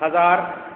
1000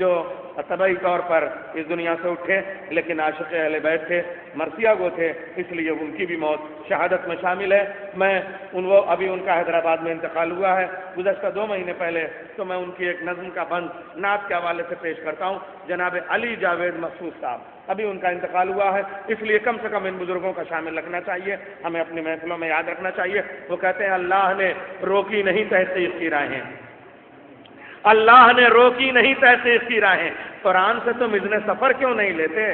جو طبعی طور پر اس دنیا سے اٹھے لیکن عاشق اہل بیت تھے، مرثیہ گو تھے، اس لیے ان کی بھی موت شہادت میں شامل ہے۔ میں ابھی ان کا حیدرآباد میں انتقال ہوا ہے گزشتہ 2 مہینے پہلے، تو میں ان کی ایک نظم کا بند نعت کے حوالے سے پیش کرتا ہوں۔ جناب علی جاوید مخصوص صاحب، ابھی ان کا انتقال ہوا ہے، اس لیے کم سے کم ان بزرگوں کا شامل رکھنا چاہیے، ہمیں اپنی محفلوں میں یاد رکھنا چاہیے۔ وہ کہتے ہیں اللہ نے روکی نہیں تحقیق کی راہیں، اللہ نے روکی نہیں تحقیق کی راہیں، قرآن سے تم اذن سفر کیوں نہیں لیتے؟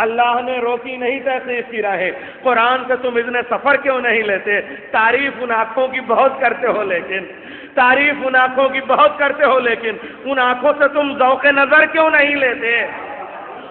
اللہ نے روکی نہیں تحقیق کی راہیں، قرآن سے تم اذن سفر کیوں نہیں لیتے؟ تعریف ان آنکھوں کی بہت کرتے ہو لیکن، تعریف ان آنکھوں کی بہت کرتے ہو لیکن ان آنکھوں سے تم ذوق نظر کیوں نہیں لیتے؟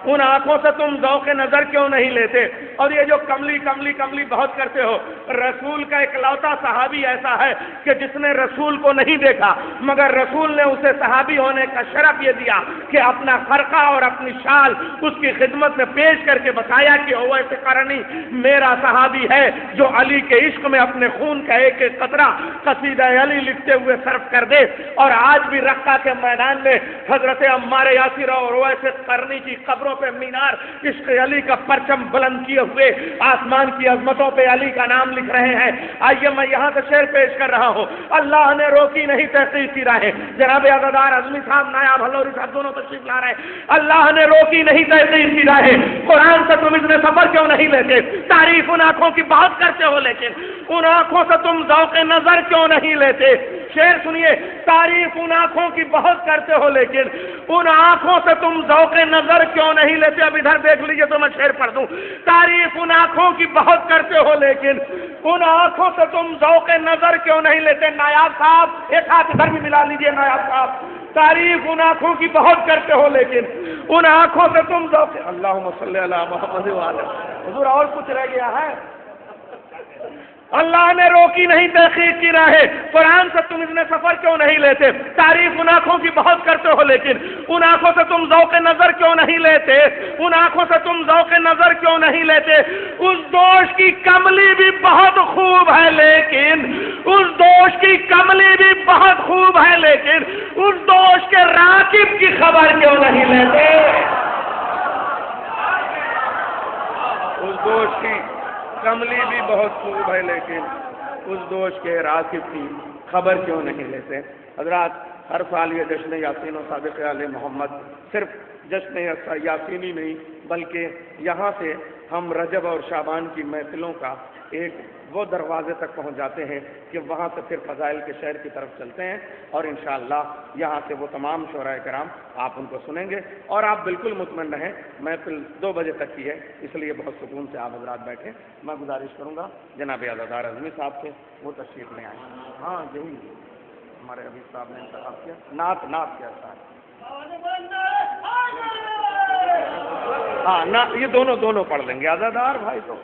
ان آنکھوں سے تم ذوق نظر کیوں نہیں لیتے؟ اور یہ جو کملی کملی کملی بہت کرتے ہو، رسول کا اکلوتا صحابی ایسا ہے کہ جس نے رسول کو نہیں دیکھا، مگر رسول نے اسے صحابی ہونے کا شرف یہ دیا کہ اپنا خرقہ اور اپنی شال اس کی خدمت میں پیش کر کے بتایا کہ اویس قرنی میرا صحابی ہے جو علی کے عشق میں اپنے خون کا ایک ایک قطرہ قصیدہ علی لکھتے ہوئے صرف کر دے۔ اور آج بھی رقہ کے میدان میں حضرت عمار یاسر اور اویس قرنی کی قبروں پہ مینار عشق علی کا پرچم بلند کیے ہوئے آسمان کی عظمتوں پہ علی کا نام لکھ رہے ہیں۔ آئیے میں یہاں سے شعر پیش کر رہا ہوں۔ اللہ نے روکی نہیں تحقیق کی راہیں، جناب عزادار اعظمی صاحب، نایاب ہلوری صاحب دونوں تشریف لا رہے ہیں۔ اللہ نے روکی نہیں تحقیق کی راہیں، قرآن سے تم اذن سفر کیوں نہیں لیتے؟ تعریف ان آنکھوں کی بہت کرتے ہو لیکن ان آنکھوں سے تم ذوق نظر کیوں نہیں لیتے؟ شعر سنیے، تعریف ان آنکھوں کی بہت کرتے ہو لیکن ان آنکھوں سے تم ذوق نظر کیوں نہیں لیتے؟ اب ادھر دیکھ لیجئے تو میں شعر پڑھ دوں۔ تعریف ان آنکھوں کی بہت کرتے ہو لیکن ان آنکھوں سے تم ذوق نظر کیوں نہیں لیتے؟ نایاب صاحب ایک ہاتھ ادھر بھی ملا لیجئے، نایاب صاحب، تعریف ان آنکھوں کی بہت کرتے ہو لیکن ان آنکھوں سے تم ذوق، اللہم صلی علی محمد وعلی حضور، اور کچھ رہ گیا ہے؟ اللہ نے روکی نہیں تحقیق کی راہیں، قرآن سے تم اذن سفر کیوں نہیں لیتے؟ تعریف ان آنکھوں کی بہت کرتے ہو لیکن ان آنکھوں سے تم ذوق نظر کیوں نہیں لیتے؟ ان آنکھوں سے تم ذوق نظر کیوں نہیں لیتے؟ اس دوش کی کملی بھی بہت خوب ہے لیکن اس دوش کی کملی بھی بہت خوب ہے لیکن اس دوش کے راکب کی خبر کیوں نہیں لیتے؟ اس دوش کی کملی بھی بہت خوب ہے لیکن اس دوش کے راکب کی خبر کیوں نہیں لیتے؟ حضرات، ہر سال یہ جشن یاسین و صادق آل محمد صرف جشن یاسینی نہیں بلکہ یہاں سے ہم رجب اور شعبان کی محفلوں کا ایک وہ دروازے تک پہنچ جاتے ہیں کہ وہاں سے پھر فضائل کے شہر کی طرف چلتے ہیں، اور انشاءاللہ یہاں سے وہ تمام شعراء کرام آپ ان کو سنیں گے، اور آپ بالکل مطمئن رہیں، محفل 2 بجے تک کی ہے، اس لیے بہت سکون سے آپ حضرات بیٹھیں۔ میں گزارش کروں گا جناب عزادار اعظمی صاحب سے وہ تشریف لے آئیں۔ ہاں یہی ہمارے ابھی صاحب نے انتخاب کیا، نعت کیا صاحب، ہاں یہ دونوں پڑھ لیں گے عزادار بھائی تو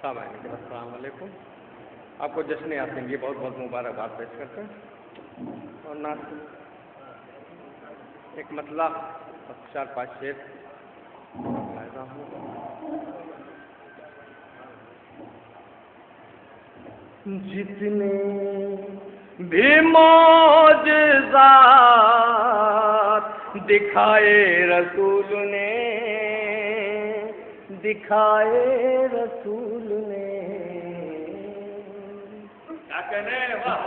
صاحب آئیں گے۔ السلام علیکم، آپ کو جشن یاسین کی بہت بہت مبارکباد پیش کرتے ہیں، اور نعت ایک مطلع 4-5 شعر لائزہ ہوں۔ جتنے بھی معجزات دکھائے رسول نے، دکھائے رسول نے،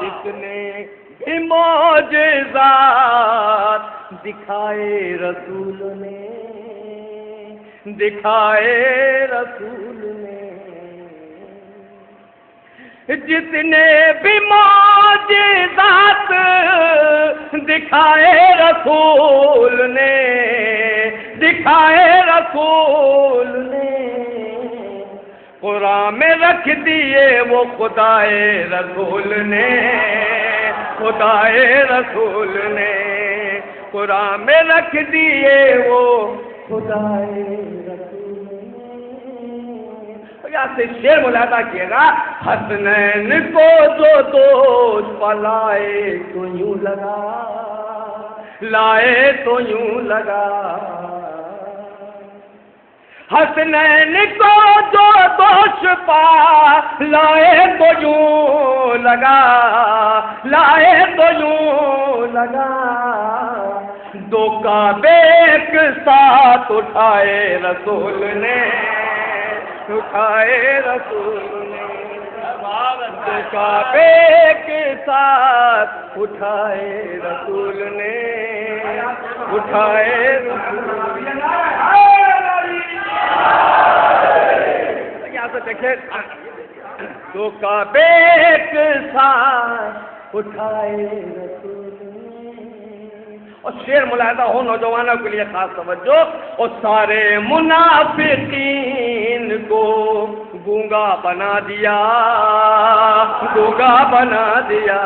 جتنے بھی معجزات دکھائے رسول نے، دکھائے رسول نے، جتنے بھی معجزات دکھائے رسول نے، دکھائے رسول نے، قرآن میں رکھ دیے وہ خدائے رسول نے، خدائے رسول نے، قرآن میں رکھ دیے وہ خدائے رسول نے۔ یہاں سے شعر ملاحظہ کیے گا، حسنین کو جو دوست پلائے تو یوں لگا، لائے تو یوں لگا، حسنین کو جو دوش پا لائے تو یوں لگا، لائے تو یوں لگا، دو کعبے ایک ساتھ اٹھائے رسول نے، اٹھائے رسول نے، دو کعبے ایک ساتھ اٹھائے رسول نے، اٹھائے رسول نے۔ یہاں سے دیکھیں، دو کعبے ایک ساتھ اٹھائے رسول نے۔ اور شعر ملاحظہ ہو نوجوانوں کے لیے خاص توجہ، اور سارے منافقین کو گونگا بنا دیا، گونگا بنا دیا،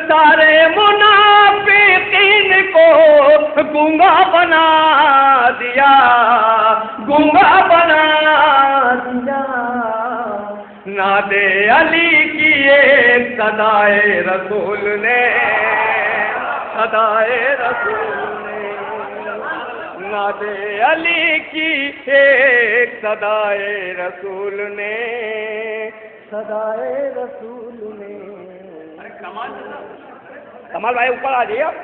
سارے منافقین کو گونگا بنا دیا، گونگا بنا دیا۔ نادے علی کی ایک صدائے رسول نے، صدائے رسول نے، نادے علی کی ایک صدائے رسول نے، صدائے رسول نے۔ کمال بھائی اوپر آ جائیے آپ۔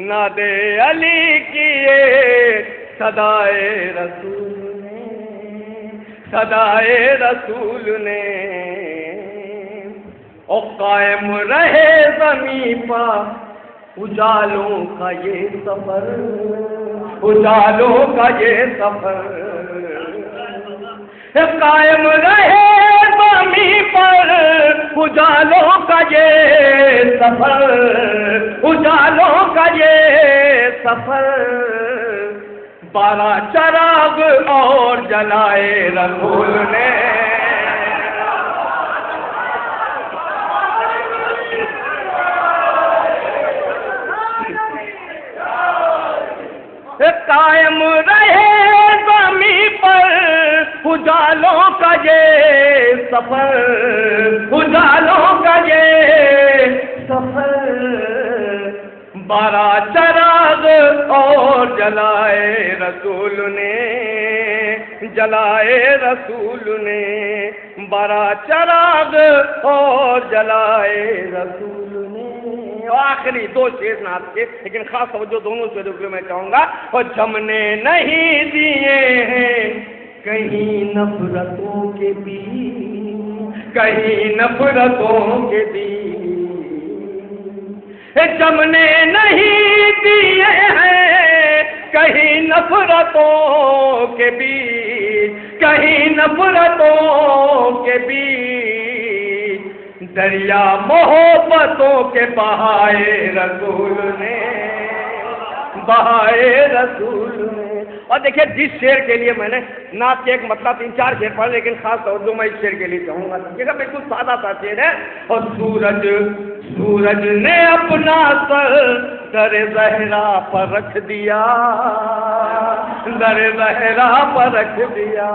نادے علی کی ایک صدائے رسول نے، صدائے رسول نے، اور قائم رہے زمین پر اجالوں کا یہ سفر، اجالوں کا یہ سفر، قائم رہے زمین پر اجالوں کا یہ سفر، اجالوں کا یہ سفر، 12 چراغ اور جلائے رسول نے، قائم رہے زمین پر اجالوں کا یہ سفر، اجالوں کا یہ سفر، 12 چراغ اور جلائے رسول نے، جلائے رسول نے، 12 چراغ اور جلائے رسول نے۔ اور آخری 2 شعر نعت کے، لیکن خاص توجہ دونوں شعروں کے میں چاہوں گا۔ اور جم نے نہیں دیے ہیں کہیں نفرتوں کے بیچ، کہیں نفرتوں کے بیچ، جم نے نہیں دیے ہیں کہیں نفرتوں کے بیچ، کہیں نفرتوں کے بیچ، دریا محبتوں کے بہائے رسول نے، بہائے رسول نے۔ اور دیکھیں جس شعر کے لیے میں نے نعت کے ایک مطلب 3-4 شعر پڑھے، لیکن خاص توجہ میں اس شعر کے لیے چاہوں گا۔ دیکھیے گا بالکل سادہ سا شعر ہے۔ اور سورج نے اپنا سر در زہرا پر رکھ دیا، در زہرا پر رکھ دیا،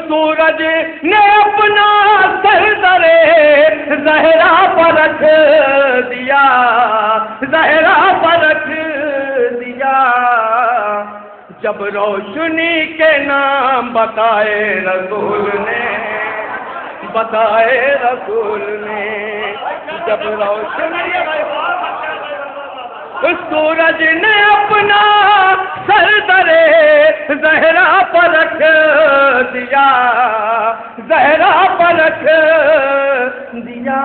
سورج نے اپنا سر در زہرا پر رکھ دیا، زہرا پر رکھ دیا، جب روشنی کے نام بتائے رسول نے، بتائے رسول نے، جب روشنی، سورج نے اپنا سر در زہرا پر رکھ دیا، زہرا پر رکھ دیا،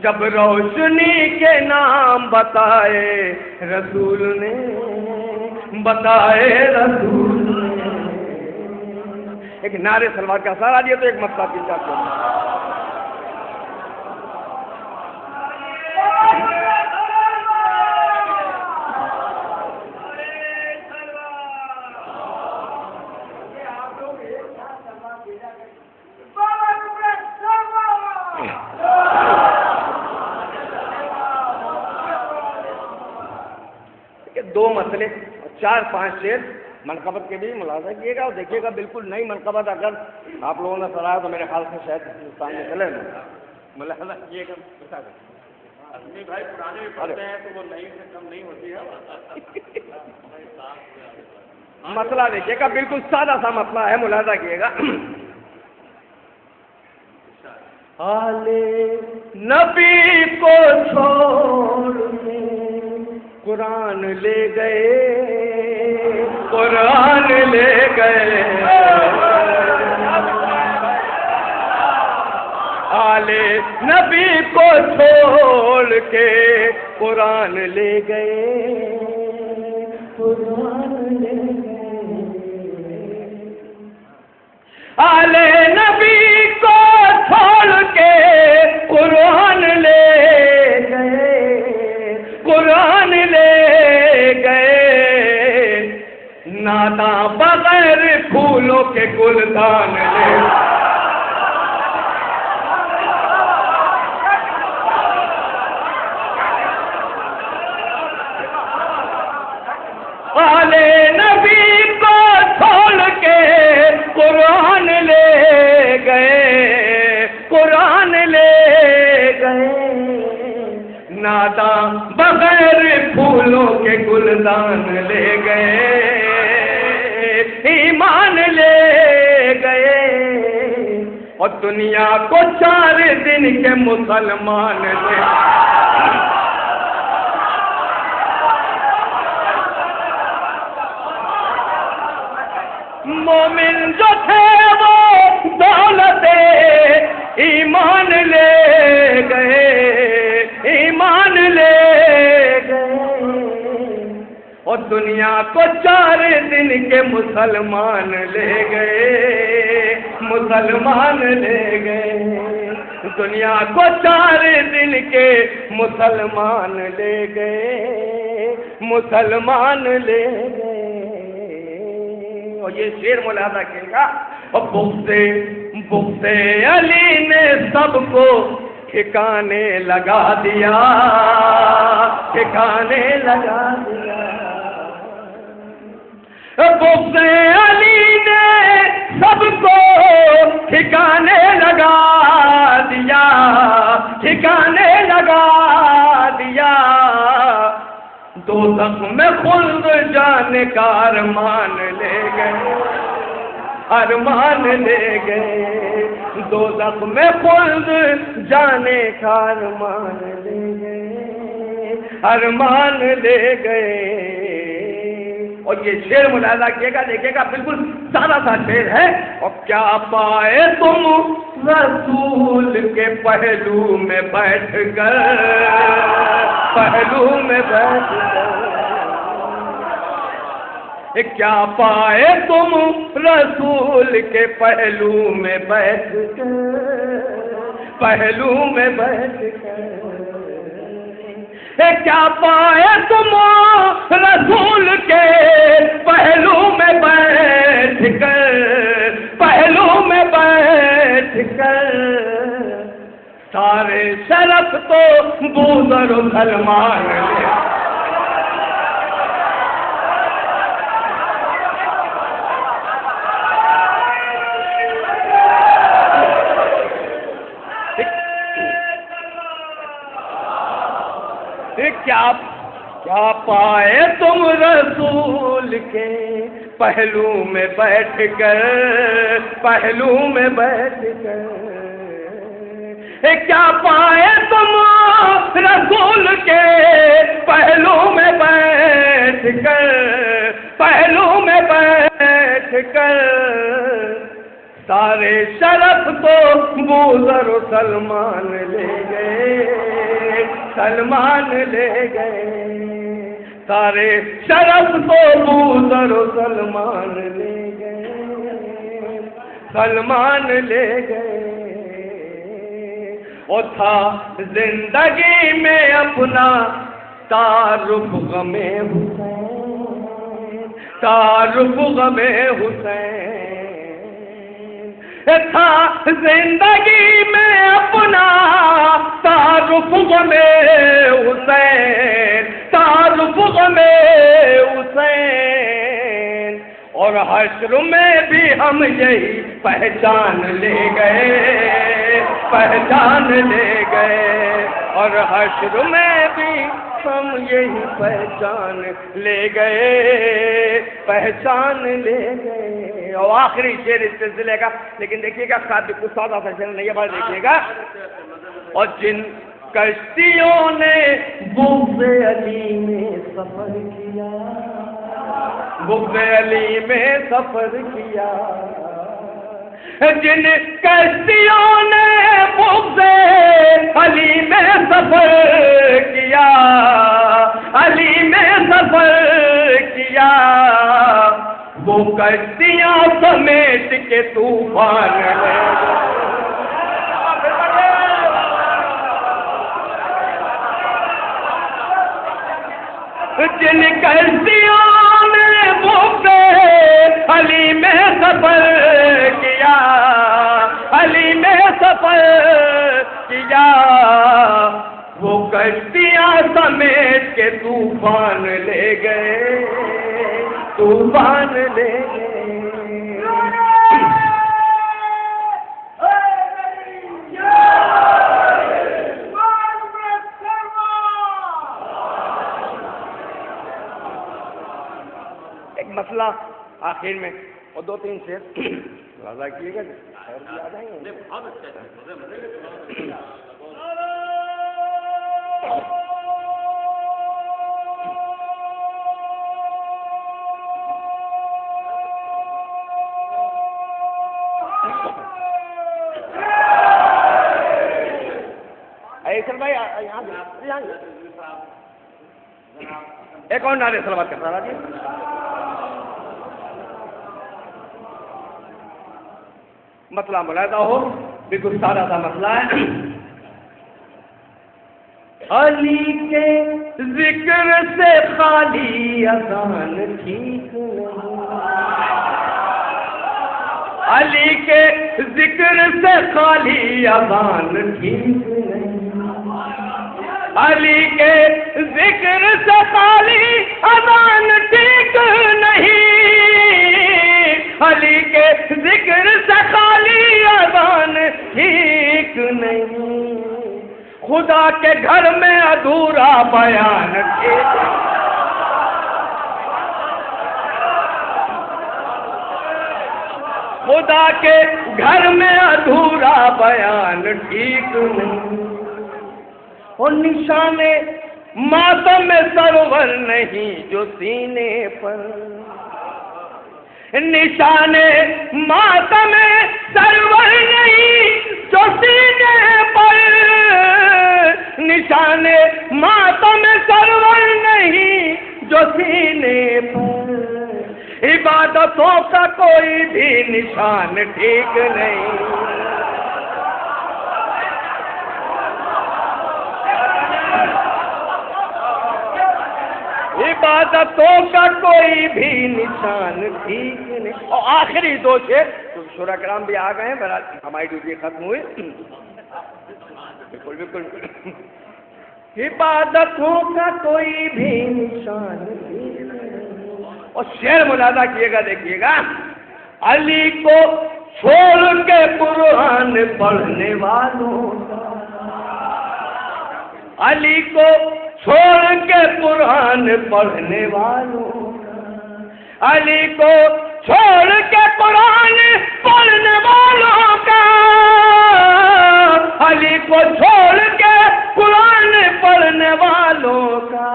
جب روشنی کے نام بتائے رسول نے، بتائے رسول نے۔ ایک نعرے سلوات کا اثر آ دیا تو ایک مسئلہ 3-4 کرنا۔ دو مسئلے اور 4-5 شعر منقبت کے بھی ملاحظہ کیے گا، اور دیکھیے گا بالکل نئی منقبت اگر آپ لوگوں نے سرایا تو میرے خیال سے شاید ہندوستان میں چلے نا، ملاحظہ کیے گا۔ بھائی پرانے بھی پڑھتے ہیں تو وہ نئی سے کم نہیں ہوتی ہے۔ مسئلہ دیکھیے گا بالکل سادہ سا مسئلہ ہے، ملاحظہ کیے گا۔ آلے نبی کو چھوڑ کے قرآن لے گئے، قرآن لے گئے، آلے نبی کو چھوڑ کے قرآن لے گئے، قرآن لے گئے، آلے نبی کو چھوڑ کے قرآن لے گئے، قرآن لے گئے، ناداں بغیر پھولوں کے گلدان لے آلے نبی کو چھوڑ کے قرآن لے گئے، قرآن لے گئے، ناداں بغیر پھولوں کے گلدان لے گئے، ایمان لے گئے، اور دنیا کو 4 دن کے مسلمان لے مومن جو تھے وہ دولت ایمان لے گئے، ایمان لے گئے، اور دنیا کو 4 دن کے مسلمان لے گئے، مسلمان لے گئے، دنیا کو 4 دن کے مسلمان لے گئے، مسلمان لے گئے۔ اور یہ شعر ملاحظہ کیے گا، اور بغض علی نے سب کو ٹھکانے لگا دیا، ٹھکانے لگا دیا، بغض علی نے سب کو ٹھکانے لگا دیا، ٹھکانے لگا دیا، دوزخ میں خلد جانے کا ارمان لے گئے، ارمان لے گئے، دوزخ میں خلد جانے کا ارمان لے گئے، ارمان لے گئے۔ اور یہ شعر ملاحظہ کیے گا، دیکھے گا، بالکل سادہ سا شعر ہے، اور کیا پائے تم رسول کے پہلو میں بیٹھ کر، پہلو میں بیٹھ کر، کیا پائے تم رسول کے پہلو میں بیٹھ کر، پہلو میں بیٹھ کر، کیا پائے تم رسول کے پہلو میں بیٹھ کر، پہلو میں بیٹھ کر، سارے شرف تو بوذر و سلمان لے کیا پائے تم رسول کے پہلو میں بیٹھ کر، پہلو میں بیٹھ کر، کیا پائے تم رسول کے پہلو میں بیٹھ کر، پہلو میں بیٹھ کر، سارے شرف تو بوذر و سلمان لے گئے، سلمان لے گئے، سارے شرف تو بوذر و سلمان لے گئے، سلمان لے گئے۔ اور تھا زندگی میں اپنا تعارف غم حسین، تعارف غم حسین، تھا زندگی میں اپنا تعارف غم حسین، تعارف غم حسین، اور حشر میں بھی ہم یہی پہچان لے گئے، پہچان لے گئے، اور حشر میں بھی ہم یہی پہچان لے گئے، پہچان لے گئے۔ اور آخری شعر اس سلسلے کا، لیکن دیکھیے گا کچھ سادہ سا شعر نہیں ہے، بات دیکھیے گا۔ اور جن کشتیوں نے بغض علی میں سفر کیا، بغض علی میں سفر کیا، جن کشتیوں نے بغض علی میں سفر کیا، علی میں سفر کیا، وہ کشتیاں سمیٹ کے طوفان لے جن کشتیوں نے بغض علی میں سفر کیا، علی میں سفر کیا، وہ کشتیاں سمیٹ کے طوفان لے گئے، طوفان لے گئے۔ مسئلہ آخر میں اور دو تین شعر واضح کیے گا، اور بھی آ جائیں گے۔ ایسر بھائی یہاں ایک اور نعرے سلوات کرتا رہا جی۔ مسئلہ ملاحظہ ہو، بالکل سادہ سا مسئلہ ہے۔ علی کے ذکر سے خالی اذان ٹھیک نہیں، علی کے ذکر سے خالی اذان ٹھیک نہیں، علی کے ذکر سے خالی اذان ٹھیک نہیں، علی کے ذکر سے خالی اذان ٹھیک نہیں، خدا کے گھر میں ادھورا بیان ٹھیک نہیں، خدا کے گھر میں ادھورا بیان ٹھیک نہیں، اور نشان ماتم سرور نہیں جو سینے پر، نشان ماتم سرور نہیں جو سینے پر، نشان ماتم سرور نہیں جو سینے پر، عبادتوں کا کوئی بھی نشان ٹھیک نہیں، عبادتوں کا کوئی بھی نشان ٹھیک نہیں۔ اور آخری دو شعر، شورا کرام بھی آ گئے ہیں، بہرحال ہماری ڈیوٹی ختم ہوئی، بالکل بالکل، عبادتوں کا کوئی بھی نشان ٹھیک نہیں۔ اور شعر ملاحظہ کیے گا، دیکھیے گا۔ علی کو چھوڑ کے قرآن پڑھنے والوں کا، علی کو چھوڑ کے قرآن پڑھنے والوں کا، علی کو چھوڑ کے قرآن پڑھنے والوں کا، علی کو چھوڑ کے قرآن پڑھنے والوں کا،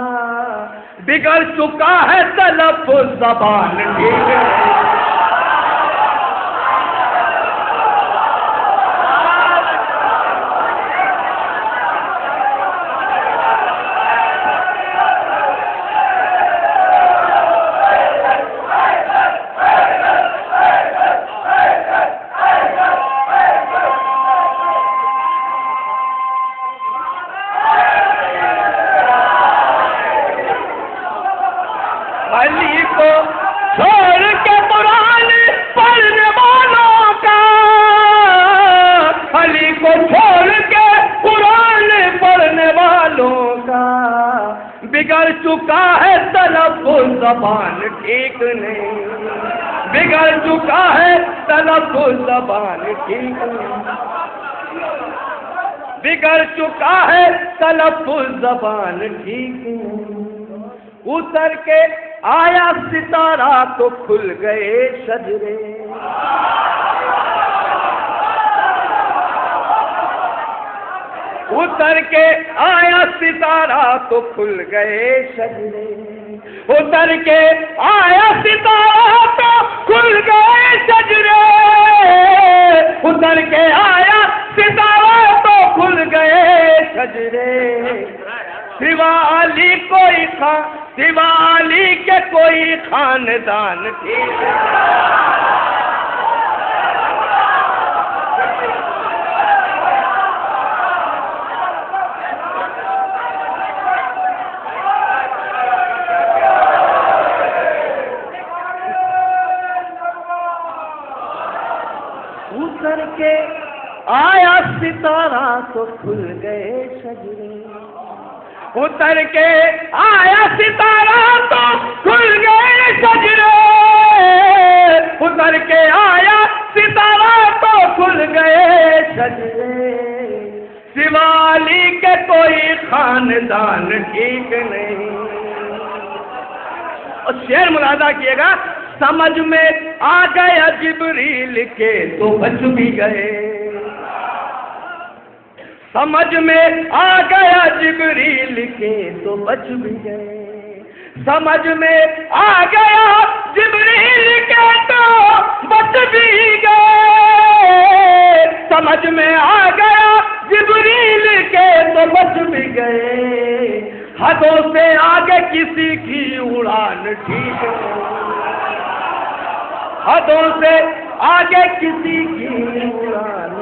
بگڑ چکا ہے تلفظ زبان ٹھیک ہے، علی کو چھوڑ کے قرآن پڑھنے والوں کا، علی کو چھوڑ کے قرآن پڑھنے والوں کا، بگڑ چکا ہے تلفظ زبان ٹھیک نہیں، بگڑ چکا ہے تلفظ زبان ٹھیک نہیں۔ بگڑ چکا ہے تلفظ زبان ٹھیک نہیں، اتر کے آیا ستارہ تو کھل گئے شجرے، اتر کے آیا ستارہ تو کھل گئے شجرے، اتر کے آیا ستارہ تو کھل گئے شجرے، اتر کے آیا ستارہ تو کھل گئے شجرے، سوا علی کوئی سوا علی کے کوئی خاندان ٹھیک اتر کے آیا ستارہ تو کھل گئے شجرے، اتر کے آیا ستارہ تو کھل گئے شجرے، اتر کے آیا ستارہ تو کھل گئے شجرے، سوا علی کے کوئی خاندان ٹھیک نہیں۔ اور شعر ملاحظہ کیے گا، سمجھ میں آ گیا جبریل کے تو بچ بھی گئے، سمجھ میں آ گیا جبریل کے تو بچ بھی گئے، سمجھ میں آ گیا جبریل کے تو بچ بھی گئے، سمجھ میں آ گیا جبریل کے تو بچ بھی گئے، حدوں سے آگے کسی کی اڑان ٹھیک نہیں، حدوں سے آگے کسی کی اڑان